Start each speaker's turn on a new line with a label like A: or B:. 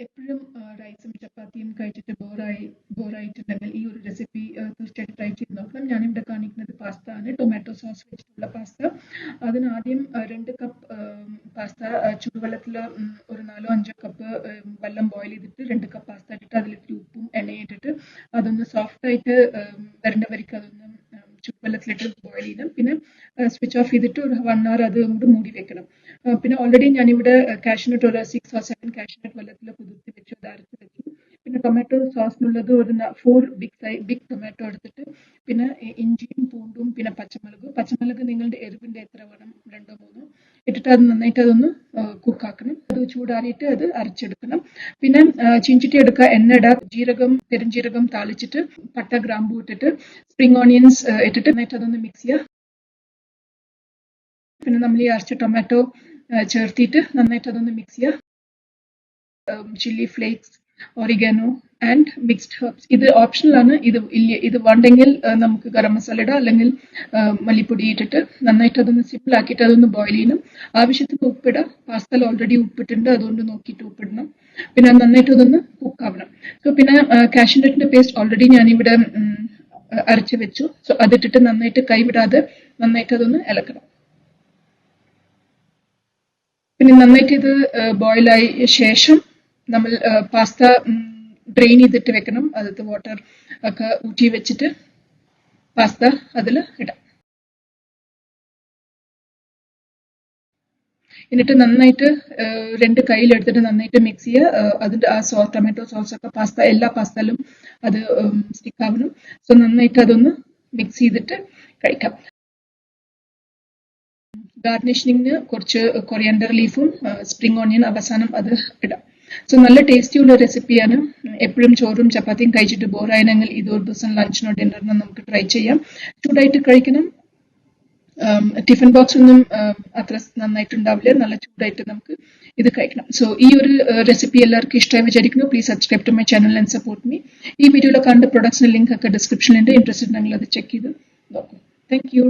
A: എപ്പോഴും റൈസും ചപ്പാത്തിയും കഴിച്ചിട്ട് ബോറായിട്ടുണ്ടെങ്കിൽ ഈ ഒരു റെസിപ്പി തീർച്ചയായിട്ടും ട്രൈ ചെയ്ത് നോക്കണം. ഞാനിവിടെ കാണിക്കുന്നത് പാസ്ത ആണ്, ടൊമാറ്റോ സോസ് വെച്ചിട്ടുള്ള പാസ്ത. അതിന് ആദ്യം 2 കപ്പ് പാസ്ത ചൂടുവെള്ളത്തിൽ ഒരു 4-5 കപ്പ് വെള്ളം ബോയിൽ ചെയ്തിട്ട് 2 കപ്പ് പാസ്ത ഇട്ടിട്ട് അതിലിട്ട് ഉപ്പും എണ്ണയും ഇട്ടിട്ട് അതൊന്ന് സോഫ്റ്റ് ആയിട്ട് വരേണ്ട വരയ്ക്ക് അതൊന്ന് ചൂടുവെള്ളത്തിലിട്ട് ബോയിൽ ചെയ്യണം. പിന്നെ സ്വിച്ച് ഓഫ് ചെയ്തിട്ട് ഒരു 1 hour അത് കൊണ്ട് മൂടി വെക്കണം. പിന്നെ ഓൾറെഡി ഞാനിവിടെ കാഷ്നട്ട് ഒരു 6 or 7 കാഷ്നട്ട് വെള്ളത്തിൽ കുതിർത്തി വെച്ചു, അത് അരച്ച് വെച്ചു. പിന്നെ ടൊമാറ്റോ സോസിനുള്ളത് ഒരു 4 ബിഗ് ടൊമാറ്റോ എടുത്തിട്ട് പിന്നെ ഇഞ്ചിയും പൂണ്ടും പിന്നെ പച്ചമുളക് നിങ്ങളുടെ എരിവിന്റെ എത്ര വേണം 2-3 ഇട്ടിട്ട് അത് നന്നായിട്ട് അതൊന്ന് കുക്കാക്കണം. അത് ചൂടാറിയിട്ട് അത് അരച്ചെടുക്കണം. പിന്നെ ചീഞ്ചട്ടി എടുക്കുക, എണ്ണ ഇടുക, പെരുംജീരകം താളിച്ചിട്ട് പട്ട ഗ്രാമ്പൂ ഇട്ടിട്ട് സ്പ്രിംഗ് ഓണിയൻസ് ഇട്ടിട്ട് നന്നായിട്ട് അതൊന്ന് മിക്സ് ചെയ്യുക. പിന്നെ നമ്മൾ ഈ അരച്ച ടൊമാറ്റോ ചേർത്തിട്ട് നന്നായിട്ട് അതൊന്ന് മിക്സ് ചെയ്യുക. Chilli flakes, oregano and mixed herbs. ഇത് ഓപ്ഷണൽ ആണ്. ഇത് വേണ്ടെങ്കിൽ നമുക്ക് ഗരം മസാല ഇടാം, അല്ലെങ്കിൽ മല്ലിപ്പൊടി ഇട്ടിട്ട് നന്നായിട്ട് അതൊന്ന് സിമ്പിൾ ആക്കിയിട്ട് അതൊന്ന് ബോയിൽ ചെയ്യണം. ആവശ്യത്തിന് ഉപ്പിടാം. പാസ്തയിൽ ഓൾറെഡി ഉപ്പിട്ടുണ്ട്, അതുകൊണ്ട് നോക്കിയിട്ട് ഉപ്പിടണം. പിന്നെ നന്നായിട്ട് അതൊന്ന് കുക്ക് ആവണം. സോ പിന്നെ കാഷ്യൂനട്ടിന്റെ പേസ്റ്റ് ഓൾറെഡി ഞാനിവിടെ അരച്ച് വെച്ചു. സോ അതിട്ടിട്ട് നന്നായിട്ട് കൈവിടാതെ നന്നായിട്ട് അതൊന്ന് ഇളക്കണം. പിന്നെ നന്നായിട്ട് ഇത് ബോയിലായ ശേഷം നമ്മൾ പാസ്ത ഡ്രെയിൻ ചെയ്തിട്ട് വെക്കണം. അതിലത്തെ വാട്ടർ ഒക്കെ ഊറ്റി വെച്ചിട്ട് പാസ്ത അതിൽ ഇടാം. എന്നിട്ട് നന്നായിട്ട് 2 കയ്യിലെടുത്തിട്ട് നന്നായിട്ട് മിക്സ് ചെയ്യുക. അതിന്റെ ആ ടൊമാറ്റോ സോസ് ഒക്കെ എല്ലാ പാസ്തയിലും അത് സ്റ്റിക്ക് ആവണം. സോ നന്നായിട്ട് അതൊന്ന് മിക്സ് ചെയ്തിട്ട് കഴിക്കാം. ഗാർണിഷിങ്ങിന് കുറച്ച് കൊറിയാണ്ടർ ലീഫും സ്പ്രിംഗ് ഓണിയൻ അവസാനം അത് ഇടാം. സോ നല്ല ടേസ്റ്റിയുള്ള റെസിപ്പിയാണ്. എപ്പോഴും ചോറും ചപ്പാത്തിയും കഴിച്ചിട്ട് ബോറായെങ്കിൽ ഇതൊരു ദിവസം ലഞ്ചിനോ ഡിന്നറിനോ നമുക്ക് ട്രൈ ചെയ്യാം. ചൂടായിട്ട് കഴിക്കണം. ടിഫിൻ ബോക്സ് ഒന്നും അത്ര നന്നായിട്ടുണ്ടാവില്ല, നല്ല ചൂടായിട്ട് നമുക്ക് ഇത് കഴിക്കണം. സോ ഈ ഒരു റെസിപ്പി എല്ലാവർക്കും ഇഷ്ടമായി വിചാരിക്കുന്നു. Please subscribe to my channel and support me. ഈ വീഡിയോയിൽ കണ്ട പ്രൊഡക്ട്സിന്റെ ലിങ്ക് ഒക്കെ ഡിസ്ക്രിപ്ഷനിലുണ്ട്. ഇൻട്രസ്റ്റഡ് ഉണ്ടെങ്കിൽ അത് ചെക്ക് ചെയ്ത് നോക്കും. Thank you.